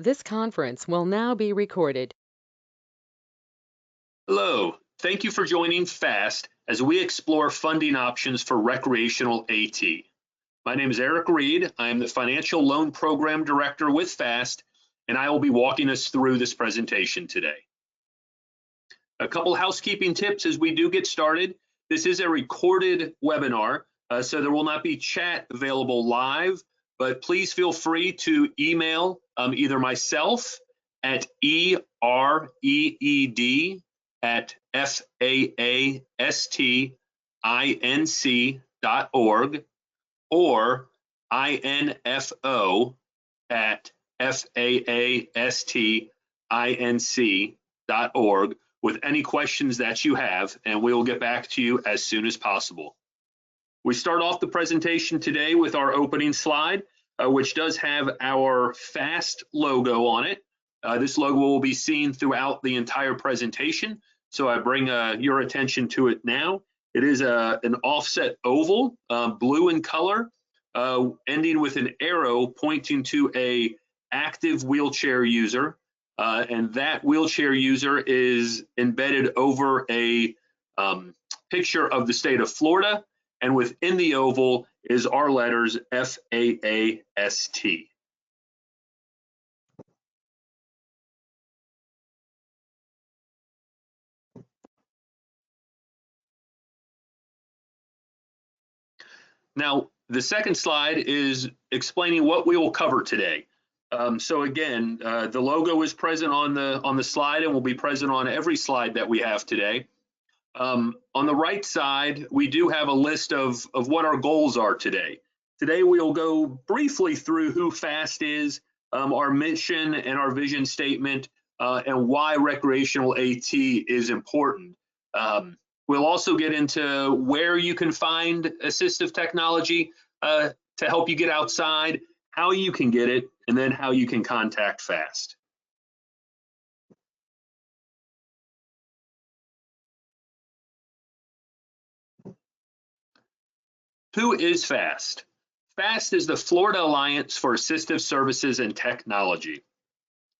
This conference will now be recorded. Hello, thank you for joining FAAST as we explore funding options for recreational AT. My name is Eric Reed. I am the Financial Loan Program Director with FAAST, and I will be walking us through this presentation today. A couple housekeeping tips as we do get started. This is a recorded webinar, so there will not be chat available live, but please feel free to email either myself at ereed@faastinc.org or info@faastinc.org with any questions that you have, and we will get back to you as soon as possible. We start off the presentation today with our opening slide, which does have our FAAST logo on it. This logo will be seen throughout the entire presentation, so I bring your attention to it now. It is an offset oval, blue in color, ending with an arrow pointing to an active wheelchair user, and that wheelchair user is embedded over a picture of the state of Florida, and within the oval is our letters FAAST. Now, the second slide is explaining what we will cover today. So again, the logo is present on the slide and will be present on every slide that we have today. On the right side, we do have a list of what our goals are today. Today, we'll go briefly through who FAAST is, our mission and our vision statement, and why recreational AT is important. We'll also get into where you can find assistive technology to help you get outside, how you can get it, and then how you can contact FAAST. Who is FAAST? FAAST is the Florida Alliance for Assistive Services and Technology.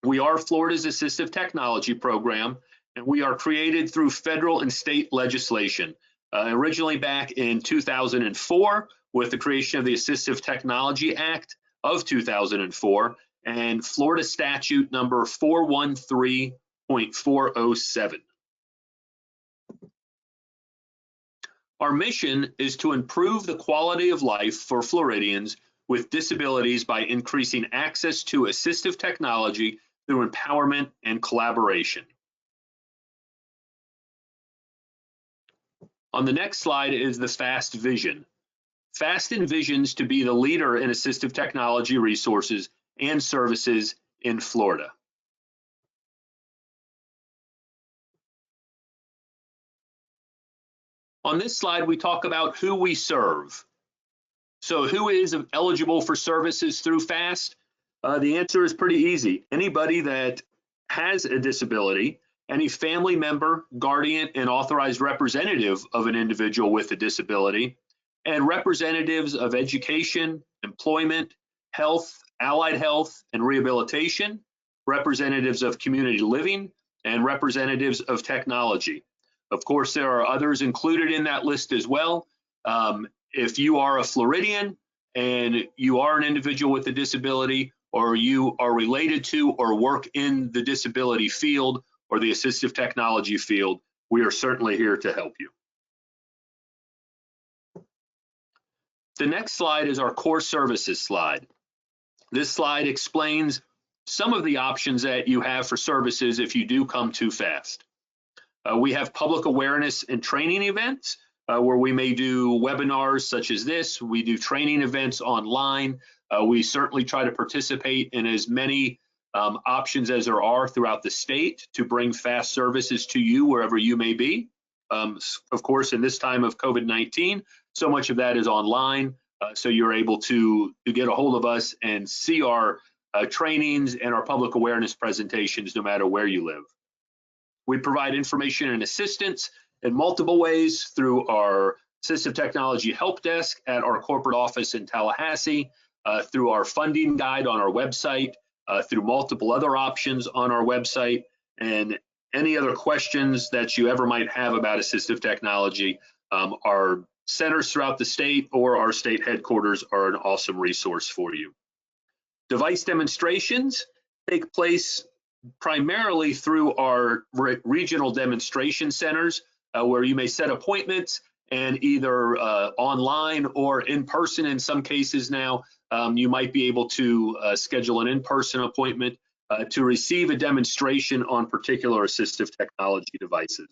We are Florida's assistive technology program, and we are created through federal and state legislation. Originally back in 2004 with the creation of the Assistive Technology Act of 2004 and Florida statute number 413.407. Our mission is to improve the quality of life for Floridians with disabilities by increasing access to assistive technology through empowerment and collaboration. On the next slide is the FAAST vision. FAAST envisions to be the leader in assistive technology resources and services in Florida. On this slide, we talk about who we serve. So who is eligible for services through FAAST? The answer is pretty easy. Anybody that has a disability, any family member, guardian, and authorized representative of an individual with a disability, and representatives of education, employment, health, allied health, and rehabilitation, representatives of community living, and representatives of technology. Of course, there are others included in that list as well. If you are a Floridian and you are an individual with a disability, or you are related to or work in the disability field or the assistive technology field, we are certainly here to help you. The next slide is our core services slide. This slide explains some of the options that you have for services if you do come to FAAST. We have public awareness and training events where we may do webinars such as this. We do training events online. We certainly try to participate in as many options as there are throughout the state to bring FAAST services to you wherever you may be. Of course, in this time of COVID-19, so much of that is online, so you're able to get a hold of us and see our trainings and our public awareness presentations no matter where you live. We provide information and assistance in multiple ways through our Assistive Technology Help Desk at our corporate office in Tallahassee, through our funding guide on our website, through multiple other options on our website. And any other questions that you ever might have about assistive technology, our centers throughout the state or our state headquarters are an awesome resource for you. Device demonstrations take place primarily through our regional demonstration centers, where you may set appointments and either online or in person in some cases now, you might be able to schedule an in-person appointment to receive a demonstration on particular assistive technology devices.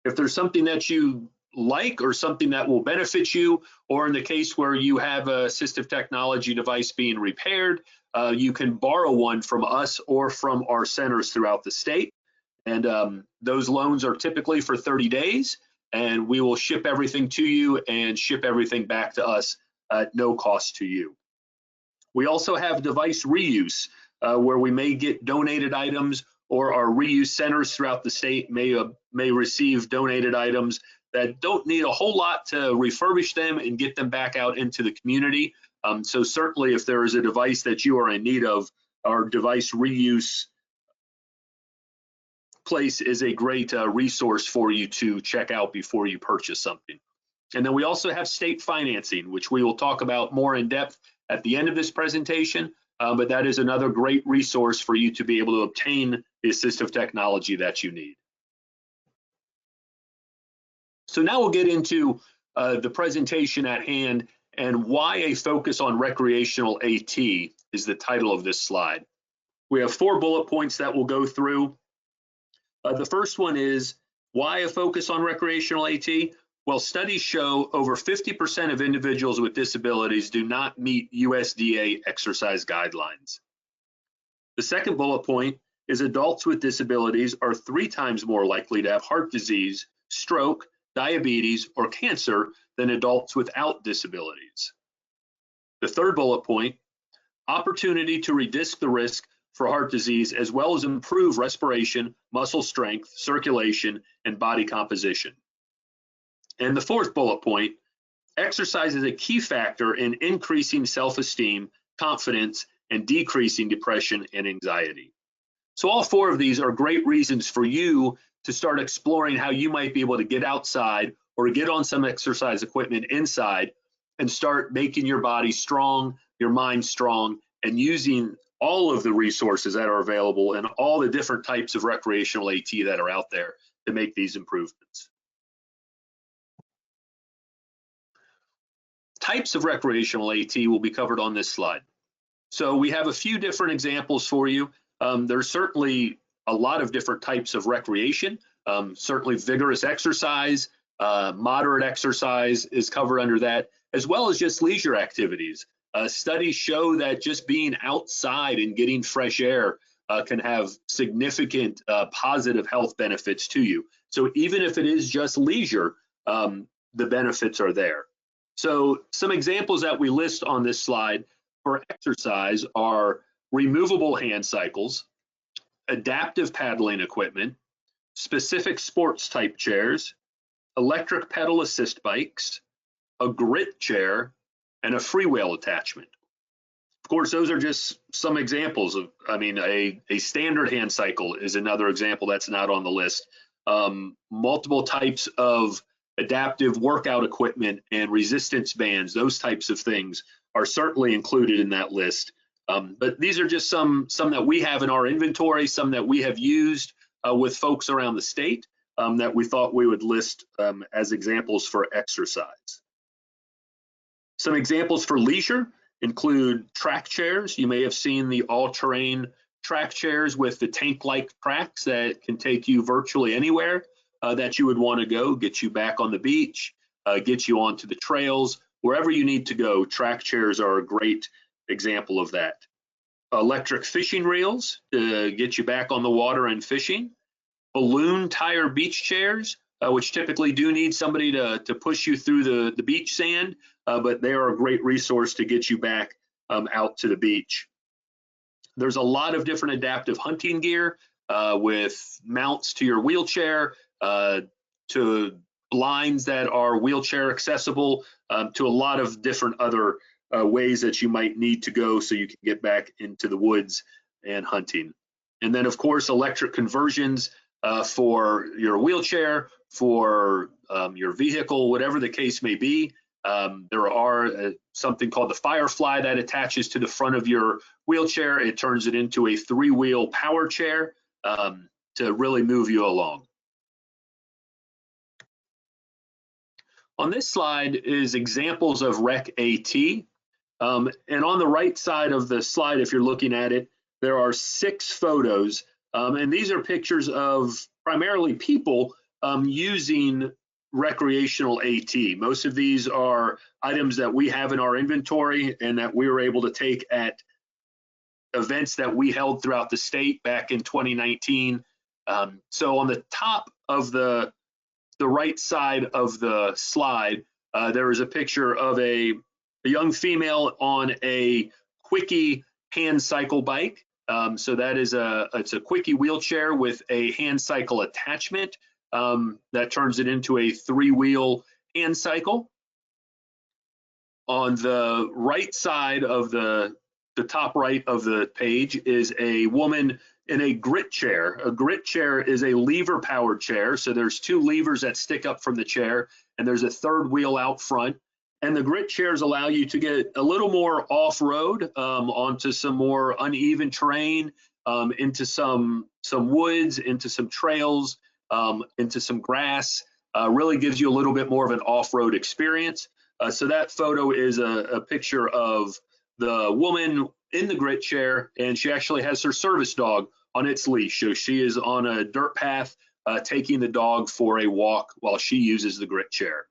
If there's something that you like or something that will benefit you, or in the case where you have an assistive technology device being repaired, you can borrow one from us or from our centers throughout the state. And those loans are typically for 30 days, and we will ship everything to you and ship everything back to us at no cost to you. We also have device reuse, where we may get donated items, or our reuse centers throughout the state may receive donated items that don't need a whole lot to refurbish them and get them back out into the community. So certainly if there is a device that you are in need of, our device reuse place is a great resource for you to check out before you purchase something. And then we also have state financing, which we will talk about more in depth at the end of this presentation, but that is another great resource for you to be able to obtain the assistive technology that you need. So now we'll get into the presentation at hand and why a focus on recreational AT is the title of this slide. We have 4 bullet points that we'll go through. The first one is why a focus on recreational AT? Well, studies show over 50% of individuals with disabilities do not meet USDA exercise guidelines. The second bullet point is adults with disabilities are 3 times more likely to have heart disease, stroke, diabetes, or cancer than adults without disabilities. The third bullet point, opportunity to reduce the risk for heart disease as well as improve respiration, muscle strength, circulation, and body composition. And the fourth bullet point, exercise is a key factor in increasing self-esteem, confidence, and decreasing depression and anxiety. So all 4 of these are great reasons for you to start exploring how you might be able to get outside or get on some exercise equipment inside and start making your body strong, your mind strong, and using all of the resources that are available and all the different types of recreational AT that are out there to make these improvements. Types of recreational AT will be covered on this slide. So we have a few different examples for you. There's certainly a lot of different types of recreation. Certainly vigorous exercise, moderate exercise is covered under that, as well as just leisure activities. Studies show that just being outside and getting fresh air can have significant positive health benefits to you. So even if it is just leisure, the benefits are there. So some examples that we list on this slide for exercise are removable hand cycles, adaptive paddling equipment, specific sports type chairs, electric pedal assist bikes, a grit chair, and a freewheel attachment. Of course, those are just some examples of, a standard hand cycle is another example that's not on the list. Multiple types of adaptive workout equipment and resistance bands, those types of things are certainly included in that list. But these are just some that we have in our inventory, some that we have used with folks around the state that we thought we would list as examples for exercise. Some examples for leisure include track chairs. You may have seen the all-terrain track chairs with the tank-like tracks that can take you virtually anywhere that you would want to go, get you back on the beach, get you onto the trails, wherever you need to go. Track chairs are a great example of that. Electric fishing reels to get you back on the water and fishing. Balloon tire beach chairs, which typically do need somebody to push you through the beach sand, but they are a great resource to get you back out to the beach. There's a lot of different adaptive hunting gear with mounts to your wheelchair, to blinds that are wheelchair accessible, to a lot of different other ways that you might need to go so you can get back into the woods and hunting. And then, of course, electric conversions for your wheelchair, for your vehicle, whatever the case may be. There are something called the Firefly that attaches to the front of your wheelchair. It turns it into a 3-wheel power chair to really move you along. On this slide is examples of Rec-AT. And on the right side of the slide, if you're looking at it, there are 6 photos. And these are pictures of primarily people using recreational AT. Most of these are items that we have in our inventory and that we were able to take at events that we held throughout the state back in 2019. So on the top of the right side of the slide, there is a picture of a young female on a Quickie hand cycle bike. So that is it's a Quickie wheelchair with a hand cycle attachment that turns it into a 3-wheel hand cycle. On the right side of the top right of the page is a woman in a grit chair. A grit chair is a lever powered chair. So there's 2 levers that stick up from the chair and there's a 3rd wheel out front. And the grit chairs allow you to get a little more off-road onto some more uneven terrain, into some woods, into some trails, into some grass. Really gives you a little bit more of an off-road experience. So that photo is a picture of the woman in the grit chair, and she actually has her service dog on its leash. So she is on a dirt path taking the dog for a walk while she uses the grit chair.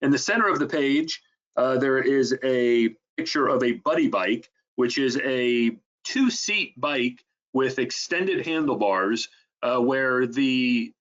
In the center of the page, there is a picture of a buddy bike, which is a 2-seat bike with extended handlebars, where in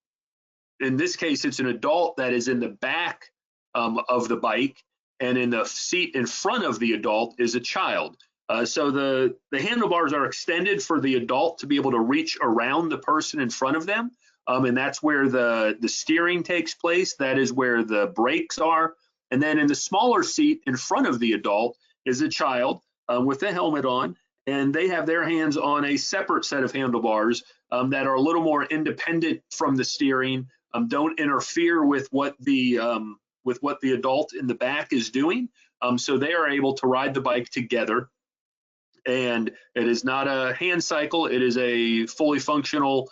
this case, it's an adult that is in the back of the bike, and in the seat in front of the adult is a child. So the handlebars are extended for the adult to be able to reach around the person in front of them. And that's where the steering takes place. That is where the brakes are. And then in the smaller seat in front of the adult is a child with a helmet on, and they have their hands on a separate set of handlebars that are a little more independent from the steering, don't interfere with what the adult in the back is doing. So they are able to ride the bike together. And it is not a hand cycle. It is a fully functional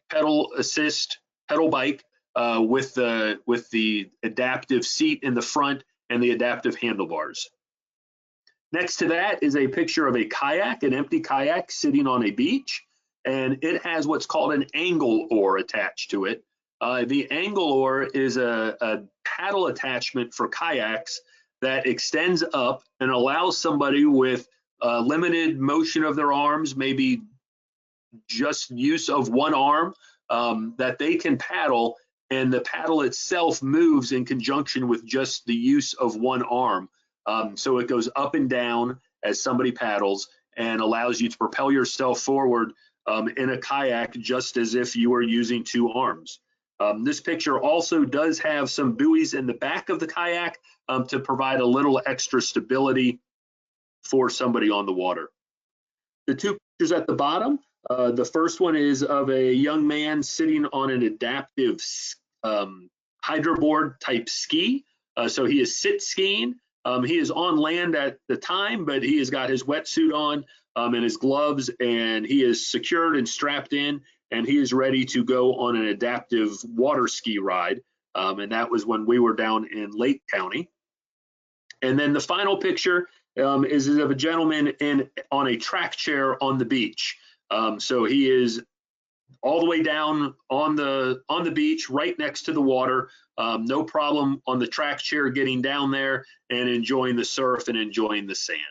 pedal assist pedal bike with the adaptive seat in the front and the adaptive handlebars. Next to that is a picture of a kayak, an empty kayak sitting on a beach, and it has what's called an angle oar attached to it. The angle oar is a paddle attachment for kayaks that extends up and allows somebody with limited motion of their arms, maybe just use of one arm, that they can paddle, and the paddle itself moves in conjunction with just the use of one arm. So it goes up and down as somebody paddles and allows you to propel yourself forward in a kayak just as if you were using 2 arms. This picture also does have some buoys in the back of the kayak to provide a little extra stability for somebody on the water. The 2 pictures at the bottom, the first one is of a young man sitting on an adaptive hydroboard type ski. So he is sit skiing. He is on land at the time, but he has got his wetsuit on and his gloves, and he is secured and strapped in, and he is ready to go on an adaptive water ski ride. And that was when we were down in Lake County. And then the final picture is of a gentleman on a track chair on the beach. So he is all the way down on the beach, right next to the water. No problem on the track chair getting down there and enjoying the surf and enjoying the sand.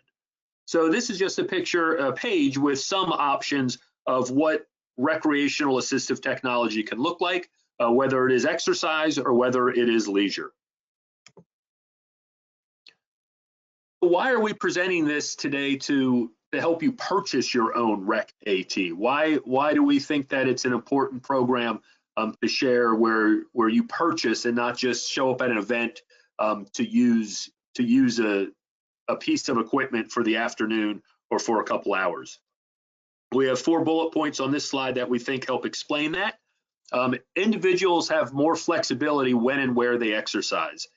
So this is just a page with some options of what recreational assistive technology can look like, whether it is exercise or whether it is leisure. Why are we presenting this today to help you purchase your own Rec-AT? Why do we think that it's an important program to share where you purchase and not just show up at an event to use use a piece of equipment for the afternoon or for a couple hours. We have 4 bullet points on this slide that we think help explain that. Individuals have more flexibility when and where they exercise.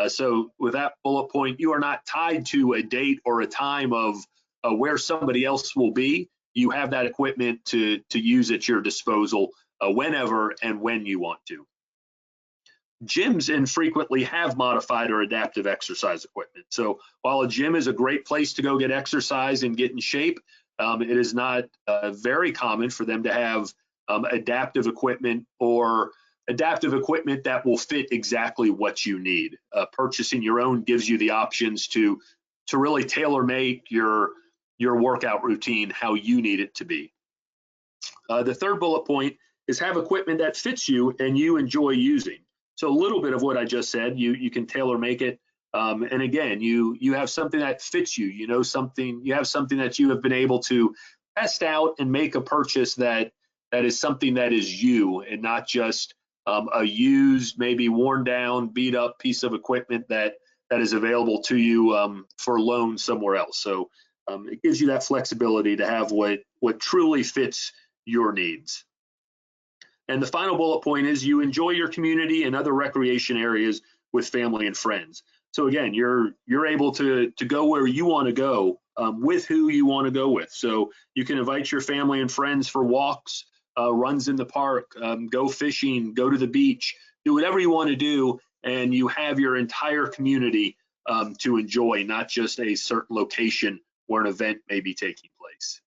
So with that bullet point, you are not tied to a date or a time of where somebody else will be. You have that equipment to use at your disposal whenever and when you want to. Gyms infrequently have modified or adaptive exercise equipment. So while a gym is a great place to go get exercise and get in shape, it is not very common for them to have adaptive equipment or adaptive equipment that will fit exactly what you need. Purchasing your own gives you the options to really tailor make your workout routine how you need it to be. The third bullet point is have equipment that fits you and you enjoy using. So a little bit of what I just said, you can tailor make it. And again, you have something that fits you. You have something that you have been able to test out and make a purchase that is something that is you and not just a used, maybe worn down, beat up piece of equipment that is available to you for loan somewhere else. So it gives you that flexibility to have what truly fits your needs. And the final bullet point is you enjoy your community and other recreation areas with family and friends. So again, you're able to go where you want to go with who you want to go with. So you can invite your family and friends for walks, runs in the park, go fishing, go to the beach, do whatever you want to do, and you have your entire community to enjoy, not just a certain location where an event may be taking place.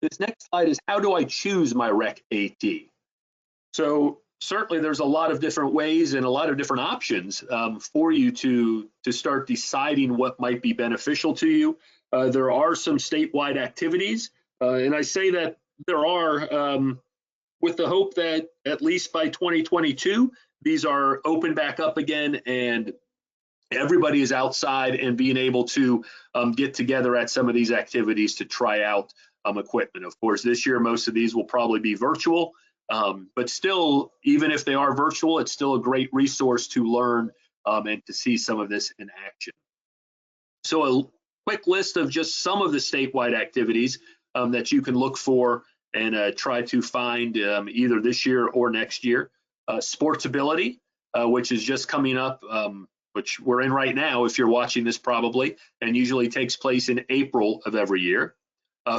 This next slide is how do I choose my Rec AT? So certainly there's a lot of different ways and a lot of different options for you to start deciding what might be beneficial to you. There are some statewide activities, and I say that there are with the hope that at least by 2022, these are open back up again and everybody is outside and being able to get together at some of these activities to try out equipment. Of course, this year, most of these will probably be virtual, but still, even if they are virtual, it's still a great resource to learn and to see some of this in action. So a quick list of just some of the statewide activities that you can look for and try to find either this year or next year. Sportsability, which is just coming up, which we're in right now if you're watching this probably, and usually takes place in April of every year.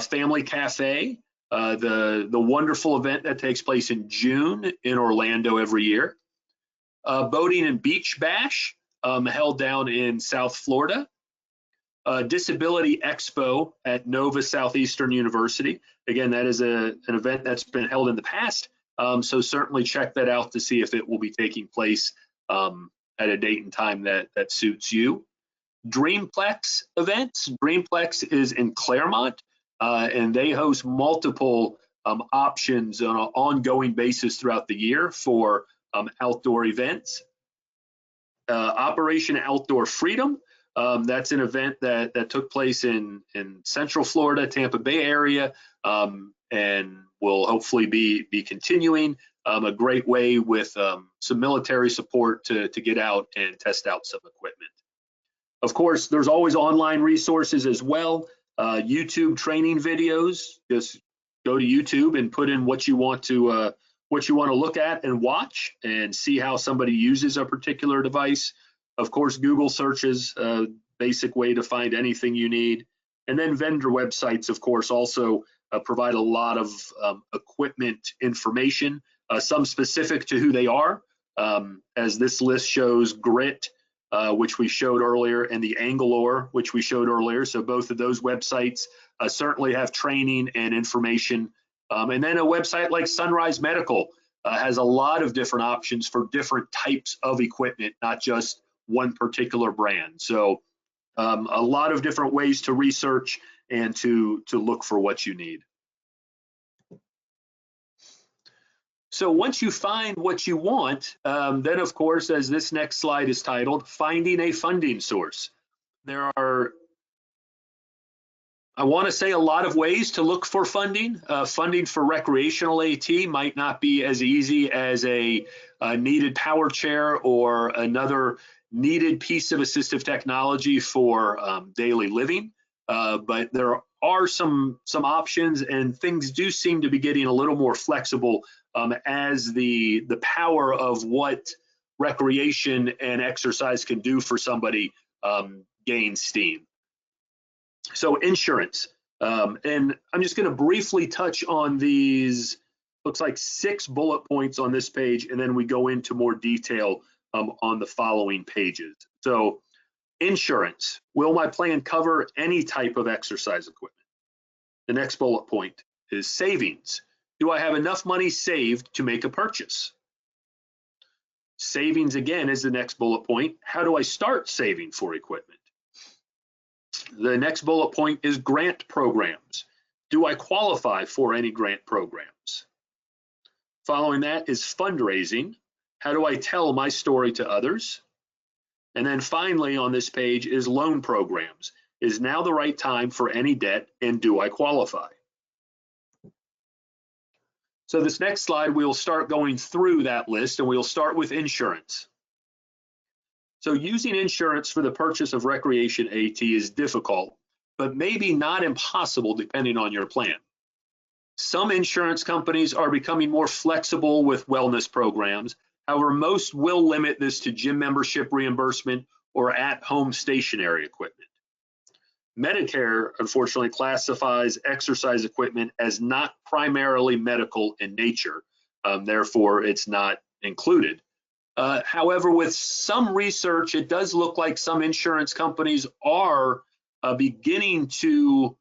Family Cafe, the wonderful event that takes place in June in Orlando every year. Boating and Beach Bash, held down in South Florida. Disability Expo at Nova Southeastern University. Again, that is an event that's been held in the past, so certainly check that out to see if it will be taking place at a date and time that suits you. Dreamplex events. Dreamplex is in Claremont, and they host multiple options on an ongoing basis throughout the year for outdoor events. Operation Outdoor Freedom. That's an event that took place in Central Florida, Tampa Bay area, and will hopefully be continuing. A great way with some military support to get out and test out some equipment. Of course, there's always online resources as well. YouTube training videos. Just go to YouTube and put in what you want to look at and watch and see how somebody uses a particular device. Of course, Google searches, basic way to find anything you need. And then vendor websites, of course, also provide a lot of equipment information, some specific to who they are, as this list shows Grit, which we showed earlier, and the Anglor, which we showed earlier. So both of those websites certainly have training and information. And then a website like Sunrise Medical has a lot of different options for different types of equipment, not just one particular brand. So a lot of different ways to research and to look for what you need. So once you find what you want, then of course, as this next slide is titled, finding a funding source. There are, I want to say, a lot of ways to look for funding. Funding for recreational AT might not be as easy as a a needed power chair or another needed piece of assistive technology for daily living. But there are some options, and things do seem to be getting a little more flexible as the power of what recreation and exercise can do for somebody gains steam. So insurance, and I'm just going to briefly touch on these, looks like 6 bullet points on this page, and then we go into more detail on the following pages. So insurance, will my plan cover any type of exercise equipment? The next bullet point is savings. Do I have enough money saved to make a purchase? Savings, again, is the next bullet point. How do I start saving for equipment? The next bullet point is grant programs. Do I qualify for any grant programs? Following that is fundraising. How do I tell my story to others? And then finally on this page is loan programs. Is now the right time for any debt, and do I qualify? So this next slide, we'll start going through that list, and we'll start with insurance. So using insurance for the purchase of recreation AT is difficult, but maybe not impossible depending on your plan. Some insurance companies are becoming more flexible with wellness programs. However, most will limit this to gym membership reimbursement or at-home stationary equipment. Medicare, unfortunately, classifies exercise equipment as not primarily medical in nature. Therefore, it's not included. However, with some research, it does look like some insurance companies are beginning to,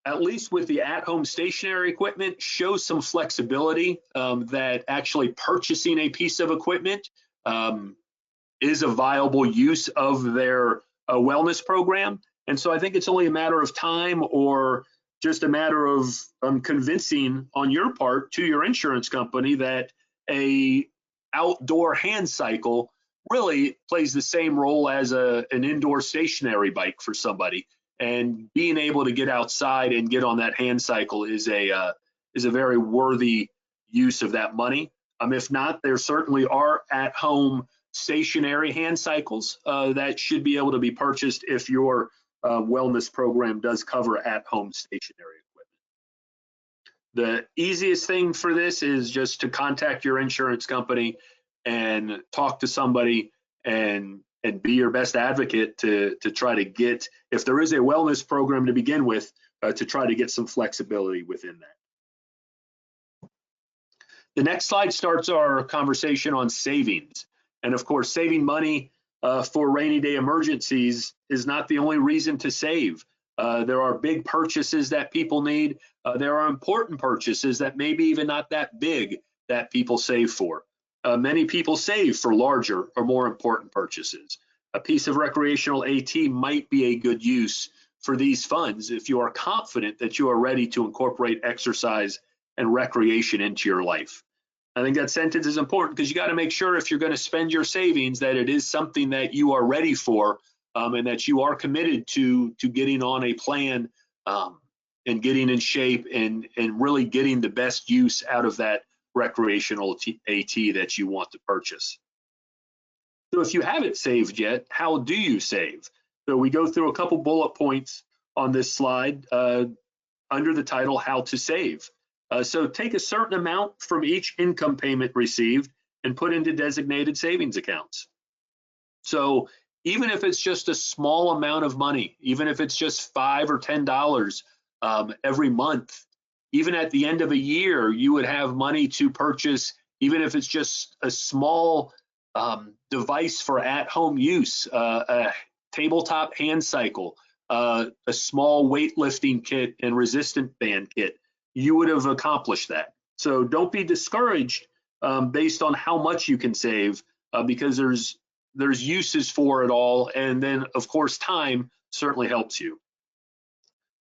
at least with the at-home stationary equipment, show some flexibility that actually purchasing a piece of equipment is a viable use of their wellness program. And so I think it's only a matter of time, or just a matter of convincing on your part to your insurance company that a outdoor hand cycle really plays the same role as an indoor stationary bike for somebody. And being able to get outside and get on that hand cycle is a very worthy use of that money. If not, there certainly are at-home stationary hand cycles that should be able to be purchased if your wellness program does cover at-home stationary equipment. The easiest thing for this is just to contact your insurance company and talk to somebody and be your best advocate to try to get, if there is a wellness program to begin with, to try to get some flexibility within that. The next slide starts our conversation on savings. And of course, saving money for rainy day emergencies is not the only reason to save. There are big purchases that people need. There are important purchases that maybe even not that big that people save for. Many people save for larger or more important purchases. A piece of recreational AT might be a good use for these funds if you are confident that you are ready to incorporate exercise and recreation into your life. I think that sentence is important because you got to make sure if you're going to spend your savings that it is something that you are ready for, and that you are committed to getting on a plan and getting in shape and really getting the best use out of that recreational AT that you want to purchase. So if you haven't saved yet, how do you save? So we go through a couple bullet points on this slide under the title, How to Save. So take a certain amount from each income payment received and put into designated savings accounts. So even if it's just a small amount of money, even if it's just $5 or $10 every month, even at the end of a year, you would have money to purchase, even if it's just a small device for at-home use, a tabletop hand cycle, a small weightlifting kit and resistant band kit, you would have accomplished that. So don't be discouraged based on how much you can save, because there's uses for it all, and then of course time certainly helps you.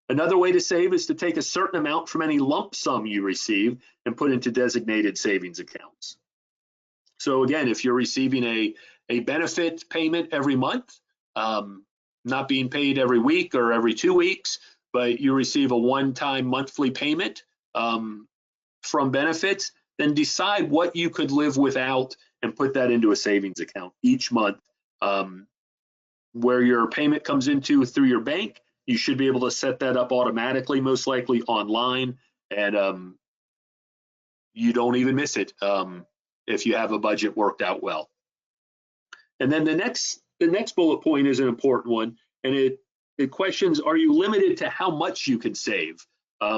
Another way to save is to take a certain amount from any lump sum you receive and put into designated savings accounts. So again, if you're receiving a benefit payment every month, not being paid every week or every 2 weeks, but you receive a one-time monthly payment from benefits, then decide what you could live without and put that into a savings account each month. Where your payment comes into through your bank, you should be able to set that up automatically, most likely online, and you don't even miss it if you have a budget worked out well. And then the next bullet point is an important one, and it questions, are you limited to how much you can save?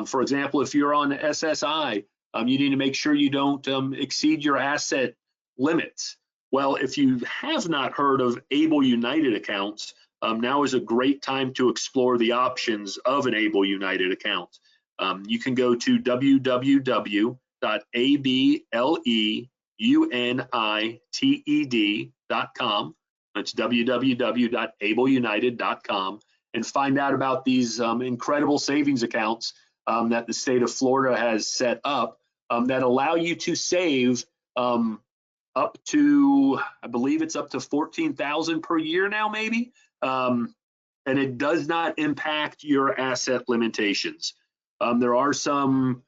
For example, if you're on SSI, you need to make sure you don't exceed your asset limits. Well, if you have not heard of Able United accounts, now is a great time to explore the options of an Able United account. You can go to www.ableunited.com. That's www.ableunited.com, and find out about these incredible savings accounts that the state of Florida has set up that allow you to save up to, I believe it's up to $14,000 per year now, maybe, and it does not impact your asset limitations. There are some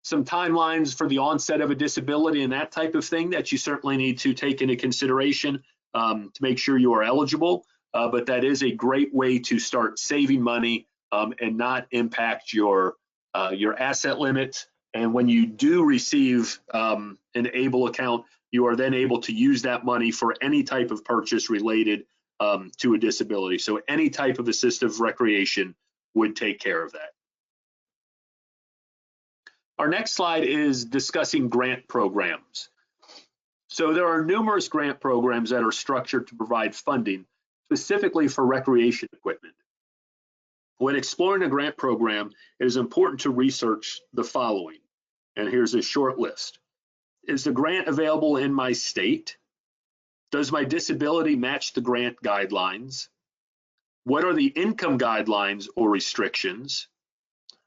timelines for the onset of a disability and that type of thing that you certainly need to take into consideration to make sure you are eligible, but that is a great way to start saving money and not impact your asset limits. And when you do receive an ABLE account, you are then able to use that money for any type of purchase related to a disability. So any type of assistive recreation would take care of that. Our next slide is discussing grant programs. So there are numerous grant programs that are structured to provide funding specifically for recreation equipment. When exploring a grant program, it is important to research the following, and here's a short list. Is the grant available in my state? Does my disability match the grant guidelines? What are the income guidelines or restrictions?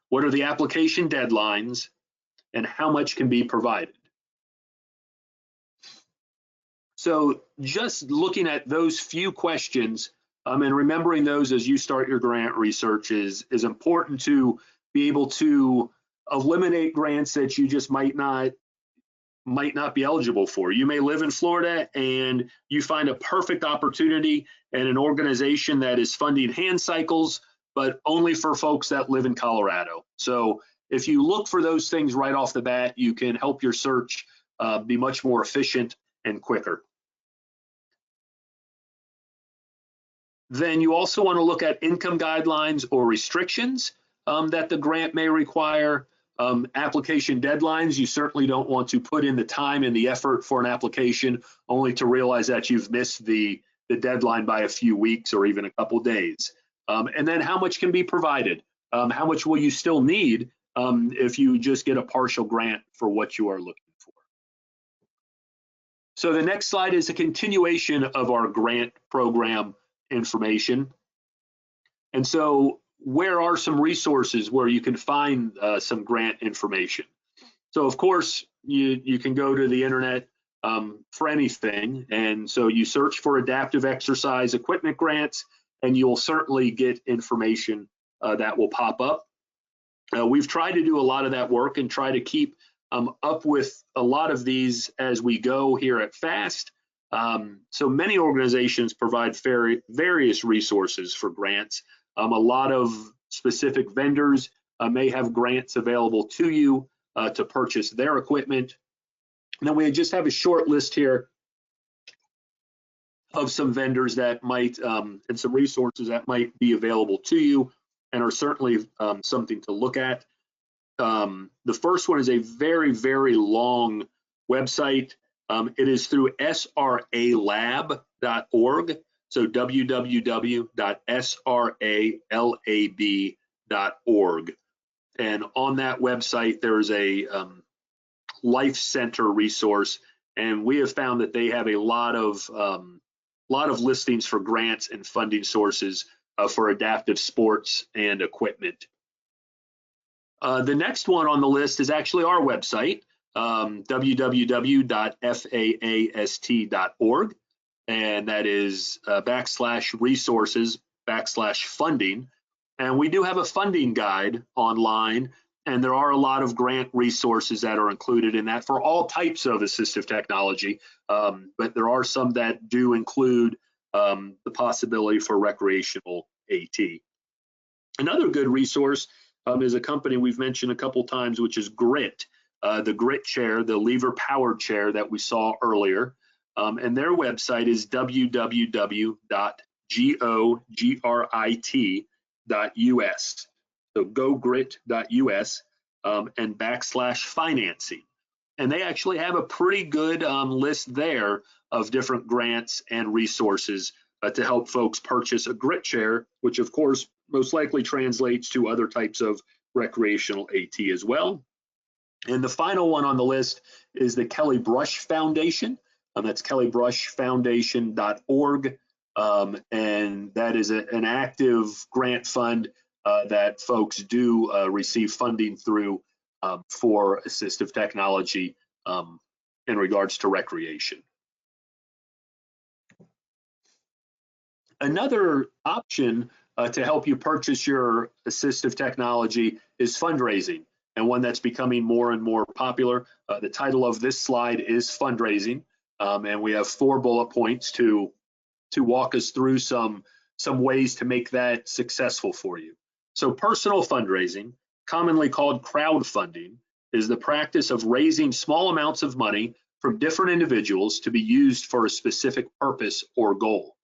What are the application deadlines? And how much can be provided? So just looking at those few questions and remembering those as you start your grant research is important to be able to eliminate grants that you just might not be eligible for. You may live in Florida and you find a perfect opportunity and an organization that is funding hand cycles, but only for folks that live in Colorado. So if you look for those things right off the bat, you can help your search be much more efficient and quicker. Then you also want to look at income guidelines or restrictions that the grant may require. Application deadlines, you certainly don't want to put in the time and the effort for an application only to realize that you've missed the deadline by a few weeks or even a couple days. And then how much can be provided? How much will you still need if you just get a partial grant for what you are looking for? So the next slide is a continuation of our grant program information. And so where are some resources where you can find some grant information? So of course, you can go to the internet for anything. And so you search for adaptive exercise equipment grants, and you'll certainly get information that will pop up. We've tried to do a lot of that work and try to keep up with a lot of these as we go here at FAAST. So many organizations provide various resources for grants. A lot of specific vendors may have grants available to you to purchase their equipment. And then we just have a short list here of some vendors that might and some resources that might be available to you and are certainly something to look at. The first one is a very, very long website. It is through sralab.org, so www.sralab.org. And on that website, there's a Life Center resource, and we have found that they have a lot of listings for grants and funding sources for adaptive sports and equipment. The next one on the list is actually our website, www.faast.org, and that is /resources/funding. And we do have a funding guide online, And there are a lot of grant resources that are included in that for all types of assistive technology, but there are some that do include the possibility for recreational AT. Another good resource is a company we've mentioned a couple times, which is GRIT, the GRIT chair, the lever powered chair that we saw earlier. And their website is www.gogrit.us. So gogrit.us and /financing. And they actually have a pretty good list there of different grants and resources to help folks purchase a GRIT chair, which of course most likely translates to other types of recreational AT as well. And the final one on the list is the Kelly Brush Foundation. That's kellybrushfoundation.org. And that is an active grant fund that folks do receive funding through for assistive technology in regards to recreation. Another option to help you purchase your assistive technology is fundraising, and one that's becoming more and more popular. The title of this slide is Fundraising, and we have 4 bullet points to walk us through some ways to make that successful for you. So personal fundraising, commonly called crowdfunding, is the practice of raising small amounts of money from different individuals to be used for a specific purpose or goal.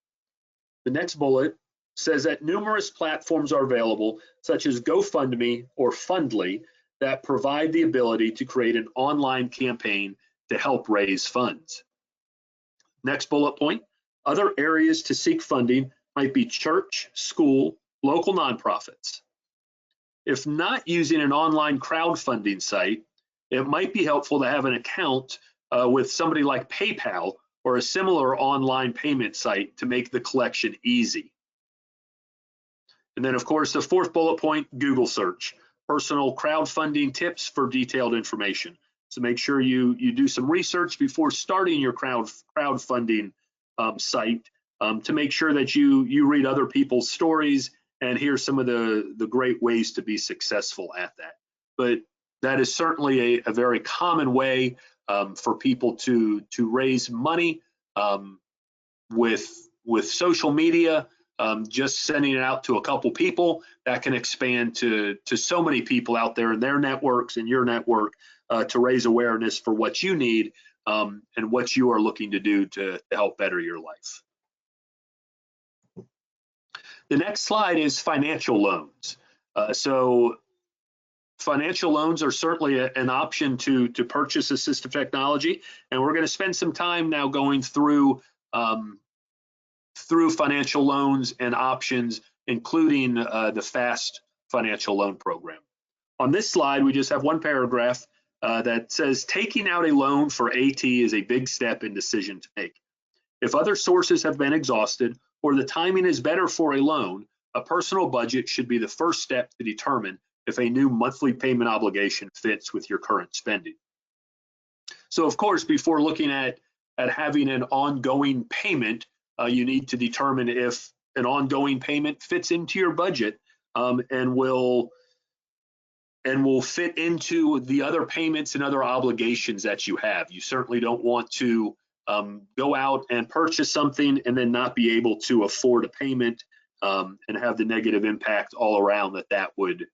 The next bullet says that numerous platforms are available, such as GoFundMe or Fundly, that provide the ability to create an online campaign to help raise funds. Next bullet point, other areas to seek funding might be church, school, local nonprofits. If not using an online crowdfunding site, it might be helpful to have an account with somebody like PayPal or a similar online payment site to make the collection easy. And then of course, the 4th bullet point, Google search, personal crowdfunding tips for detailed information. So make sure you do some research before starting your crowdfunding site to make sure that you read other people's stories and hear some of the great ways to be successful at that. But that is certainly a very common way for people to raise money with social media. Just sending it out to a couple people, that can expand to so many people out there in their networks and your network to raise awareness for what you need and what you are looking to do to help better your life. The next slide is financial loans. So financial loans are certainly an option to purchase assistive technology, and we're going to spend some time now going through financial loans and options, including the FAAST financial loan program. On this slide, we just have one paragraph that says, taking out a loan for AT is a big step in decision to make. If other sources have been exhausted or the timing is better for a loan, a personal budget should be the first step to determine if a new monthly payment obligation fits with your current spending. So of course, before looking at having an ongoing payment, you need to determine if an ongoing payment fits into your budget and will fit into the other payments and other obligations that you have. You certainly don't want to go out and purchase something and then not be able to afford a payment and have the negative impact all around that would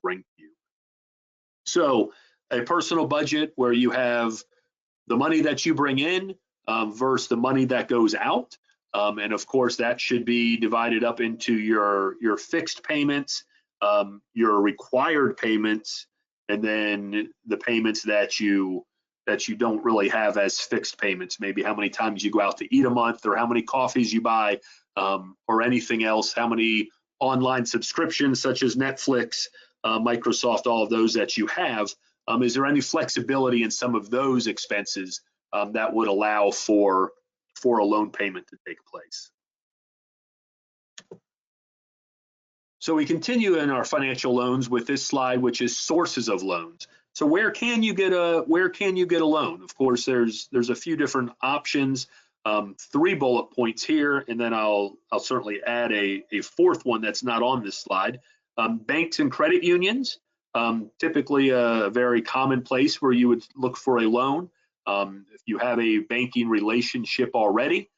bring to you. So a personal budget where you have the money that you bring in versus the money that goes out. And of course, that should be divided up into your fixed payments, your required payments, and then the payments that you don't really have as fixed payments. Maybe how many times you go out to eat a month, or how many coffees you buy, or anything else, how many online subscriptions such as Netflix, Microsoft, all of those that you have. Is there any flexibility in some of those expenses that would allow for a loan payment to take place? So we continue in our financial loans with this slide, which is sources of loans. So where can you get a loan? Of course, there's a few different options. 3 bullet points here, and then I'll certainly add a 4th one that's not on this slide. Banks and credit unions, Typically a very common place where you would look for a loan. If you have a banking relationship already,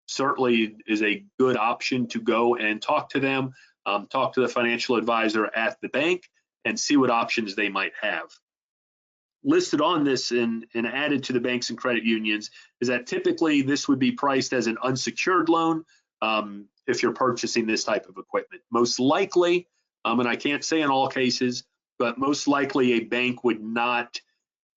certainly is a good option to go and talk to them, talk to the financial advisor at the bank and see what options they might have. Listed on this and added to the banks and credit unions is that typically this would be priced as an unsecured loan if you're purchasing this type of equipment. Most likely, and I can't say in all cases, but most likely a bank would not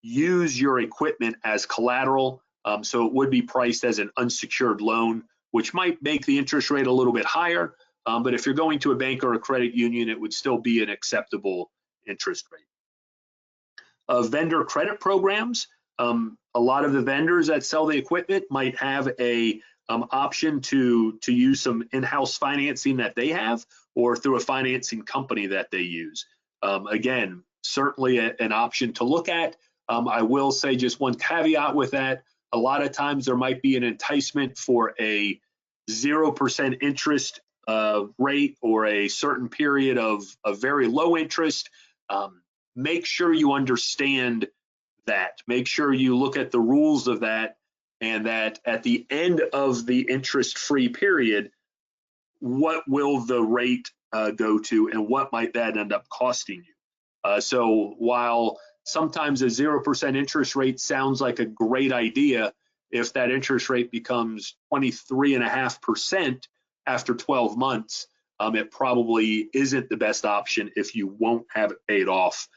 use your equipment as collateral, so it would be priced as an unsecured loan, which might make the interest rate a little bit higher, but if you're going to a bank or a credit union, it would still be an acceptable interest rate. Vendor credit programs, a lot of the vendors that sell the equipment might have a option to use some in-house financing that they have or through a financing company that they use. Again, certainly an option to look at. I will say just one caveat with that. A lot of times there might be an enticement for a 0% interest rate or a certain period of very low interest. Make sure you understand that. Make sure you look at the rules of that, and that at the end of the interest-free period, what will the rate go to and what might that end up costing you? So while sometimes a 0% interest rate sounds like a great idea, if that interest rate becomes 23.5% after 12 months, it probably isn't the best option if you won't have it paid off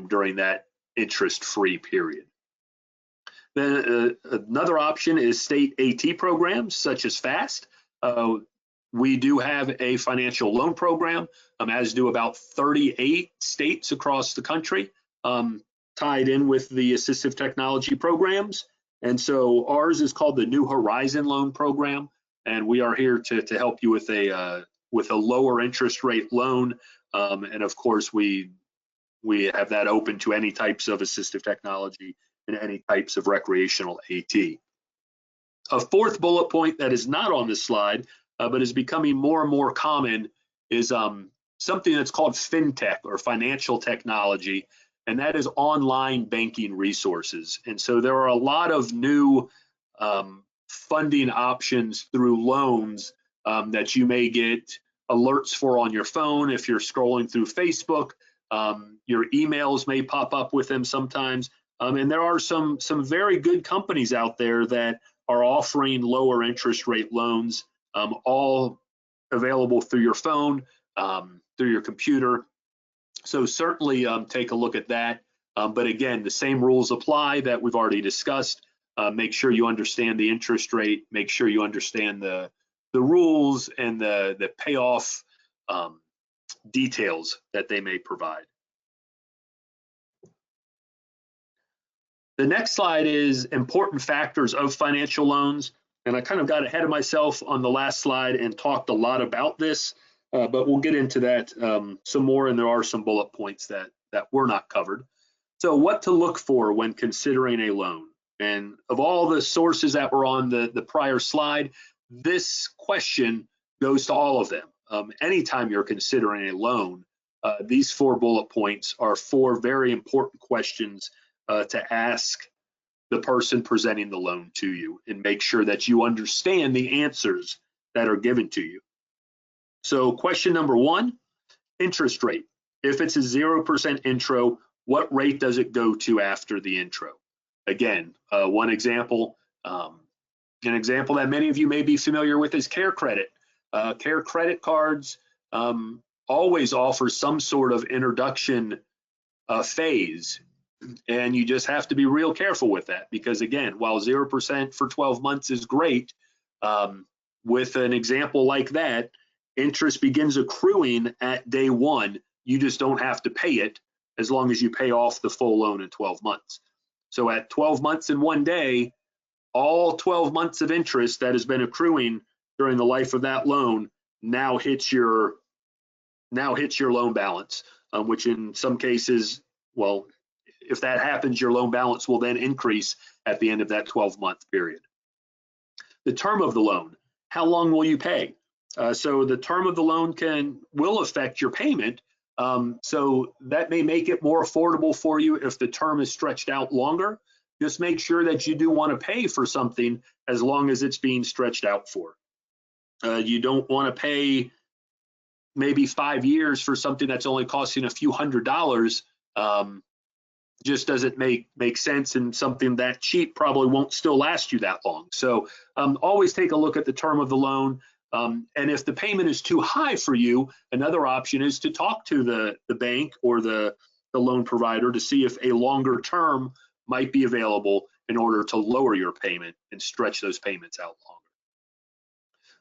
during that interest-free period. Then another option is state AT programs such as FAAST. We do have a financial loan program, as do about 38 states across the country, tied in with the assistive technology programs. And so ours is called the New Horizon Loan Program, and we are here to help you with a lower interest rate loan. And of course, we have that open to any types of assistive technology and any types of recreational AT. A fourth bullet point that is not on this slide, but is becoming more and more common, is something that's called fintech or financial technology, and that is online banking resources. And so there are a lot of new funding options through loans that you may get alerts for on your phone if you're scrolling through Facebook. Your emails may pop up with them sometimes. And there are some very good companies out there that are offering lower interest rate loans, all available through your phone, through your computer. So certainly take a look at that. But again, the same rules apply that we've already discussed. Make sure you understand the interest rate, make sure you understand the rules and the payoff details that they may provide. The next slide is important factors of financial loans. And I kind of got ahead of myself on the last slide and talked a lot about this, but we'll get into that some more, and there are some bullet points that were not covered. So what to look for when considering a loan. And of all the sources that were on the prior slide, this question goes to all of them. Anytime you're considering a loan, these 4 bullet points are 4 very important questions to ask the person presenting the loan to you, and make sure that you understand the answers that are given to you. So question number 1, interest rate. If it's a 0% intro, what rate does it go to after the intro? Again, one example, an example that many of you may be familiar with is Care Credit. Care Credit cards always offer some sort of introduction phase. And you just have to be real careful with that, because again, while 0% for 12 months is great, with an example like that, interest begins accruing at day 1. You just don't have to pay it as long as you pay off the full loan in 12 months. So at 12 months and 1 day, all 12 months of interest that has been accruing during the life of that loan now hits your loan balance, which in some cases, well, if that happens, your loan balance will then increase at the end of that 12-month period. The term of the loan, how long will you pay? So the term of the loan will affect your payment, So that may make it more affordable for you if the term is stretched out longer. Just make sure that you do want to pay for something as long as it's being stretched out for. You don't want to pay maybe 5 years for something that's only costing a few $100s. Just doesn't make sense, and something that cheap probably won't still last you that long. So always take a look at the term of the loan. And if the payment is too high for you, another option is to talk to the bank or the loan provider to see if a longer term might be available in order to lower your payment and stretch those payments out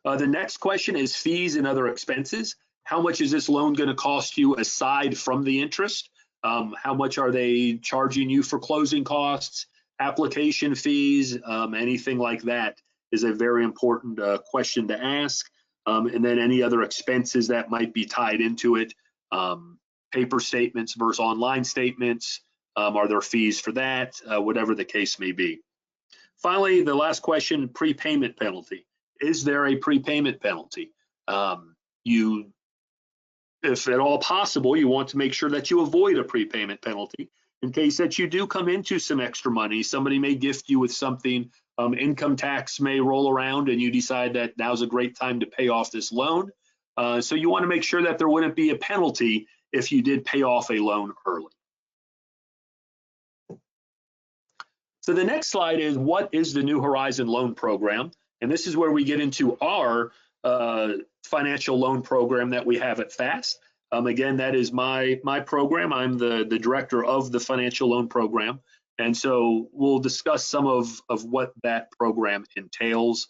longer. The next question is fees and other expenses. How much is this loan going to cost you aside from the interest? How much are they charging you for closing costs, application fees, anything like that is a very important question to ask. And then any other expenses that might be tied into it, paper statements versus online statements, are there fees for that, whatever the case may be. Finally, the last question, prepayment penalty. Is there a prepayment penalty? If at all possible, you want to make sure that you avoid a prepayment penalty in case that you do come into some extra money. Somebody may gift you with something, income tax may roll around and you decide that now's a great time to pay off this loan. So you want to make sure that there wouldn't be a penalty if you did pay off a loan early. So the next slide is, what is the New Horizon Loan Program? And this is where we get into our financial loan program that we have at FAAST. Again, that is my program. I'm the director of the financial loan program. And so we'll discuss some of what that program entails.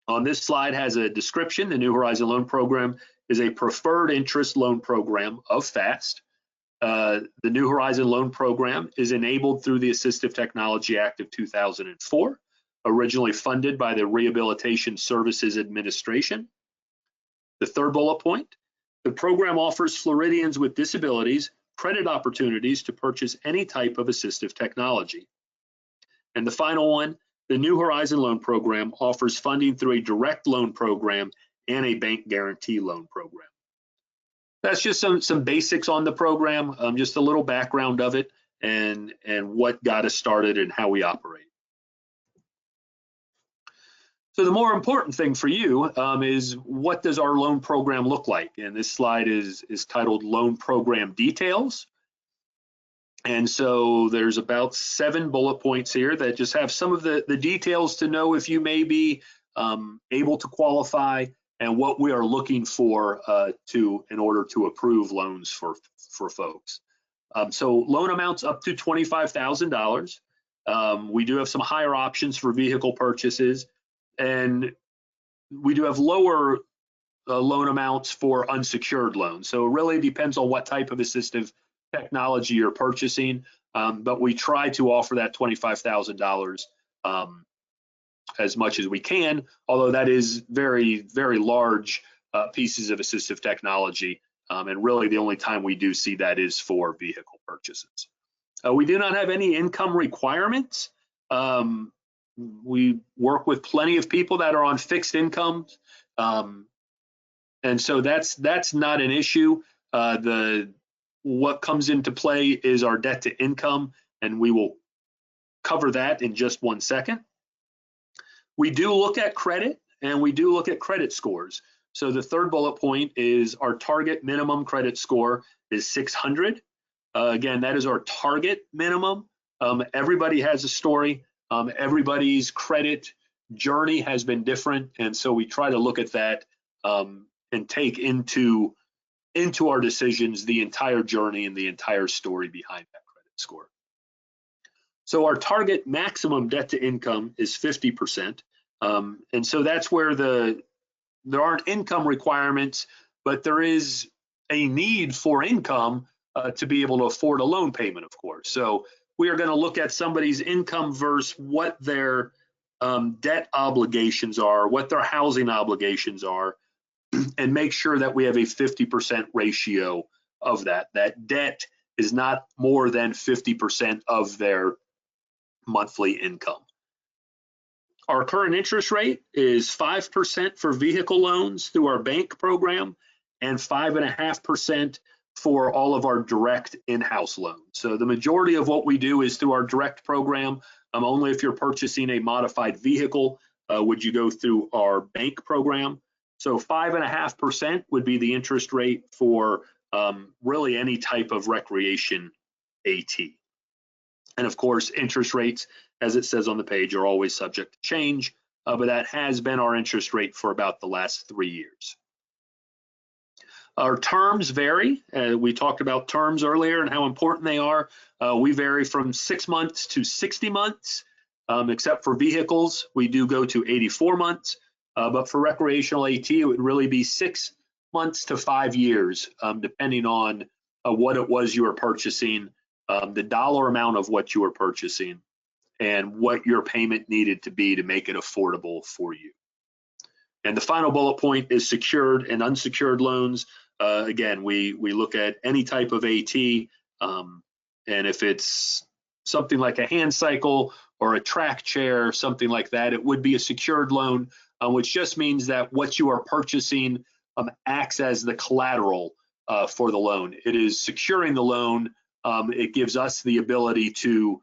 On this slide has a description. The New Horizon Loan Program is a preferred interest loan program of FAAST. The New Horizon Loan Program is enabled through the Assistive Technology Act of 2004, originally funded by the Rehabilitation Services Administration. The third bullet point, the program offers Floridians with disabilities credit opportunities to purchase any type of assistive technology. And the final one, the New Horizon Loan Program offers funding through a direct loan program and a bank guarantee loan program. That's just some basics on the program, just a little background of it and what got us started and how we operate. So the more important thing for you is, what does our loan program look like? And this slide is titled Loan Program Details. And so there's about 7 bullet points here that just have some of the details to know if you may be able to qualify and what we are looking for in order to approve loans for folks. So loan amounts up to $25,000. We do have some higher options for vehicle purchases, and we do have lower loan amounts for unsecured loans. So it really depends on what type of assistive technology you're purchasing, but we try to offer that $25,000 as much as we can, although that is very, very large pieces of assistive technology, and really the only time we do see that is for vehicle purchases. We do not have any income requirements. We work with plenty of people that are on fixed incomes, and so that's not an issue. What comes into play is our debt to income, and we will cover that in just one second. We do look at credit, and we do look at credit scores. So the third bullet point is our target minimum credit score is 600. Again, that is our target minimum. Everybody has a story. Everybody's credit journey has been different, and so we try to look at that and take into our decisions the entire journey and the entire story behind that credit score. So our target maximum debt to income is 50%, and so that's where there aren't income requirements, but there is a need for income to be able to afford a loan payment, of course. So we are going to look at somebody's income versus what their debt obligations are, what their housing obligations are, and make sure that we have a 50% ratio of that. That debt is not more than 50% of their monthly income. Our current interest rate is 5% for vehicle loans through our bank program and 5.5% for all of our direct in-house loans. So the majority of what we do is through our direct program. Only if you're purchasing a modified vehicle would you go through our bank program. So 5.5% would be the interest rate for really any type of recreation AT. And of course, interest rates, as it says on the page, are always subject to change, but that has been our interest rate for about the last 3 years. Our terms vary. We talked about terms earlier and how important they are. We vary from 6 months to 60 months, except for vehicles. We do go to 84 months, but for recreational AT, it would really be 6 months to 5 years, depending on what it was you were purchasing, the dollar amount of what you were purchasing, and what your payment needed to be to make it affordable for you. And the final bullet point is secured and unsecured loans. Again, we look at any type of AT, and if it's something like a hand cycle or a track chair, something like that, it would be a secured loan, which just means that what you are purchasing acts as the collateral for the loan. It is securing the loan. It gives us the ability to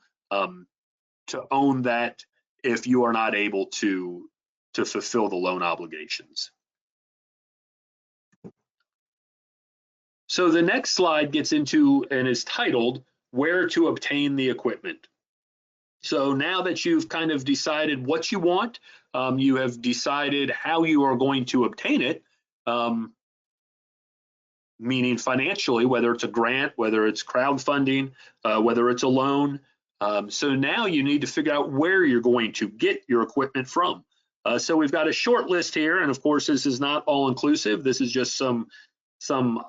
own that if you are not able to fulfill the loan obligations. So the next slide gets into and is titled, Where to Obtain the Equipment. So now that you've kind of decided what you want, you have decided how you are going to obtain it, meaning financially, whether it's a grant, whether it's crowdfunding, whether it's a loan. So now you need to figure out where you're going to get your equipment from. So we've got a short list here, and of course this is not all inclusive. This is just some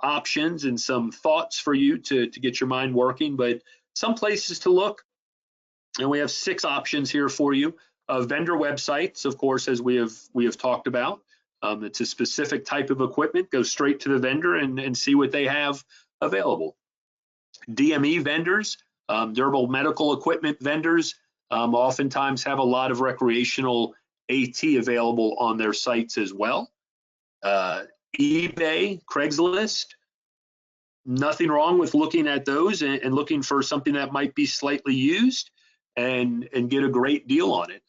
options and some thoughts for you to get your mind working, but some places to look. And we have 6 options here for you. Vendor websites, of course, as we have talked about. It's a specific type of equipment. Go straight to the vendor and see what they have available. DME vendors, durable medical equipment vendors, oftentimes have a lot of recreational AT available on their sites as well. eBay, Craigslist, nothing wrong with looking at those and looking for something that might be slightly used and get a great deal on it.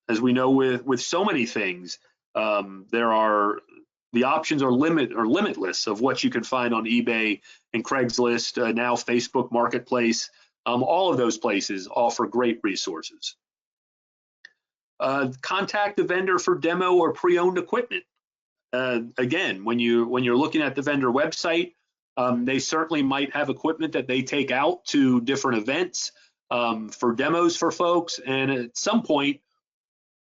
As we know with so many things, the options are limitless of what you can find on eBay and Craigslist, now Facebook Marketplace. All of those places offer great resources. Contact the vendor for demo or pre-owned equipment. Again, when you're looking at the vendor website, they certainly might have equipment that they take out to different events for demos for folks, and at some point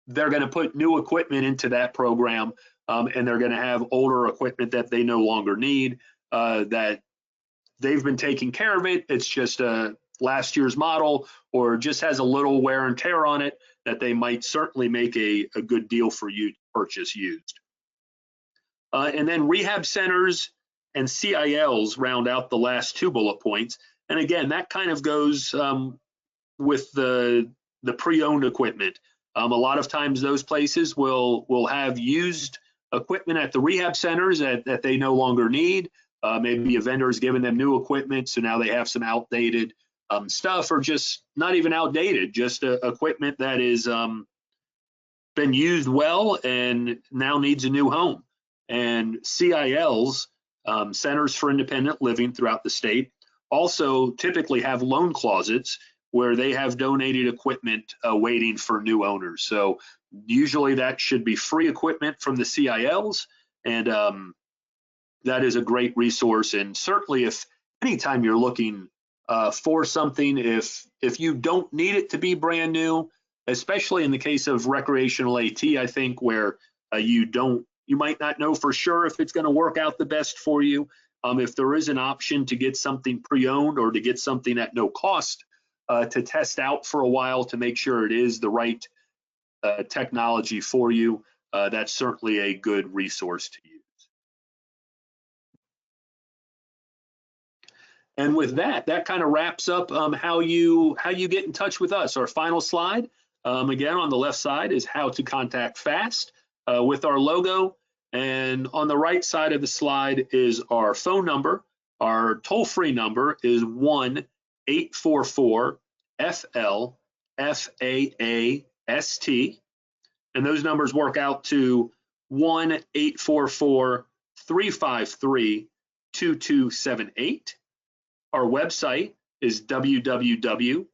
they're going to put new equipment into that program, and they're going to have older equipment that they no longer need, that they've been taking care of it. It's just a last year's model or just has a little wear and tear on it that they might certainly make a good deal for you to purchase used. And then rehab centers and CILs round out the last 2 bullet points. And again, that kind of goes with the pre-owned equipment. A lot of times those places will have used equipment at the rehab centers that they no longer need. Maybe a vendor has given them new equipment, so now they have some outdated stuff, or just not even outdated, just equipment that is been used well and now needs a new home. And CILs, Centers for Independent Living throughout the state, also typically have loan closets where they have donated equipment waiting for new owners. So usually that should be free equipment from the CILs, and that is a great resource. And certainly if anytime you're looking for something, if you don't need it to be brand new, especially in the case of recreational AT, I think, where you might not know for sure if it's going to work out the best for you. If there is an option to get something pre-owned or to get something at no cost to test out for a while to make sure it is the right technology for you, that's certainly a good resource to use. And with that kind of wraps up how you get in touch with us. Our final slide, again, on the left side is how to contact FAAST with our logo. And on the right side of the slide is our phone number. Our toll-free number is 1-844-FL-FAAST, and those numbers work out to 1-844-353-2278. Our website is www.faast.org.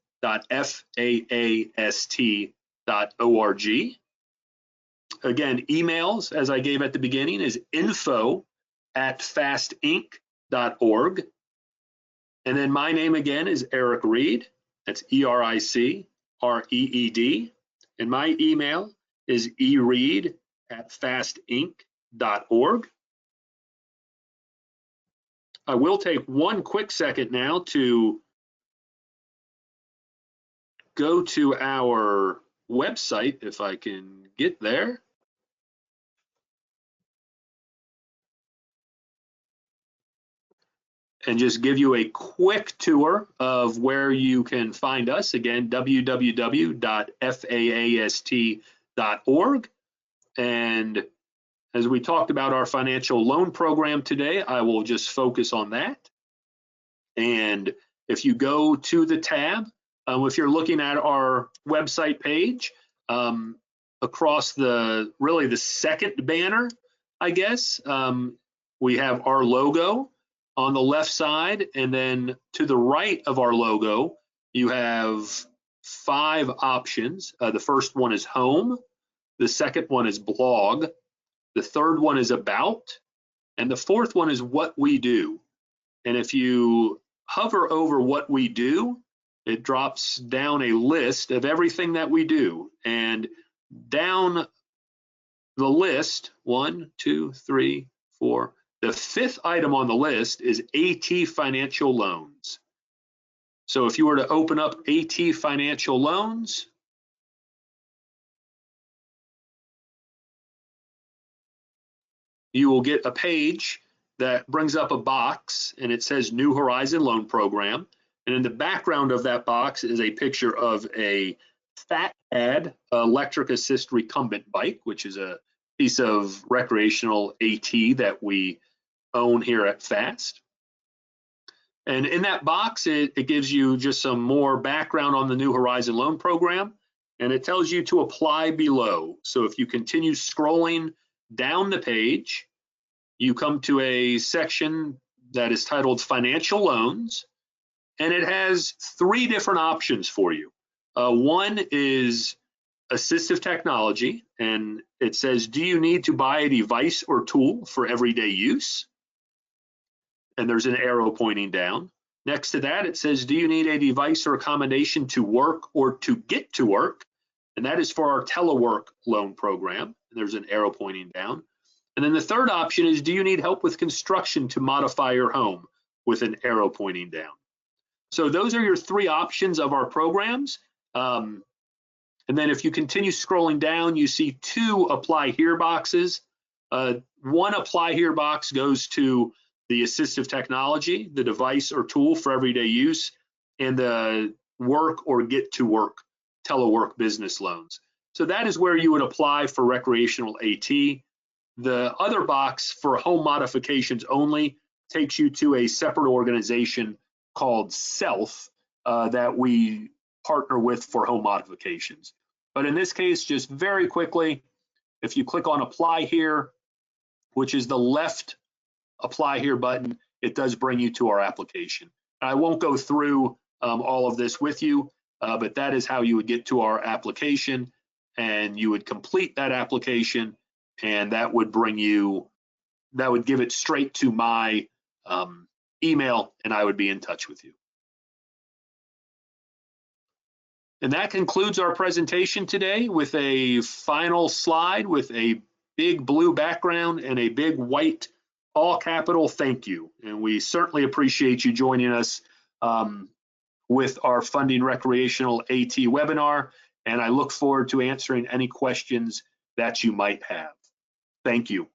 Again, emails, as I gave at the beginning, is info@faastinc.org. And then my name again is Eric Reed. That's ERICREED. And my email is ereed@faastinc.org. I will take one quick second now to go to our website, if I can get there. And just give you a quick tour of where you can find us. Again, www.faast.org. And as we talked about our financial loan program today, I will just focus on that. And if you go to the tab, if you're looking at our website page, across really the second banner, I guess, we have our logo on the left side, and then to the right of our logo, you have 5 options. The first one is home, the second one is blog, the third one is about, and the fourth one is what we do. And if you hover over what we do, it drops down a list of everything that we do. And down the list, 1, 2, 3, 4, the 5th item on the list is AT Financial Loans. So if you were to open up AT Financial Loans, you will get a page that brings up a box, and it says New Horizon Loan Program. And in the background of that box is a picture of a FAAST electric assist recumbent bike, which is a piece of recreational AT that we own here at FAAST. And in that box, it gives you just some more background on the New Horizon Loan Program, and it tells you to apply below. So if you continue scrolling down the page, you come to a section that is titled Financial Loans, and it has 3 different options for you. One is assistive technology, and it says, do you need to buy a device or tool for everyday use? And there's an arrow pointing down. Next to that, it says, do you need a device or accommodation to work or to get to work? And that is for our telework loan program. And there's an arrow pointing down. And then the third option is, do you need help with construction to modify your home, with an arrow pointing down? So those are your 3 options of our programs. And then if you continue scrolling down, you see 2 apply here boxes. One apply here box goes to the assistive technology, the device or tool for everyday use, and the work or get to work telework business loans. So that is where you would apply for recreational AT. The other box for home modifications only takes you to a separate organization called Self that we partner with for home modifications. But in this case, just very quickly, if you click on apply here, which is the left apply here button, it does bring you to our application. I won't go through all of this with you, but that is how you would get to our application, and you would complete that application, and that would give it straight to my email, and I would be in touch with you. And that concludes our presentation today with a final slide with a big blue background and a big white all capital thank you. And we certainly appreciate you joining us with our Funding Recreational AT webinar. And I look forward to answering any questions that you might have. Thank you.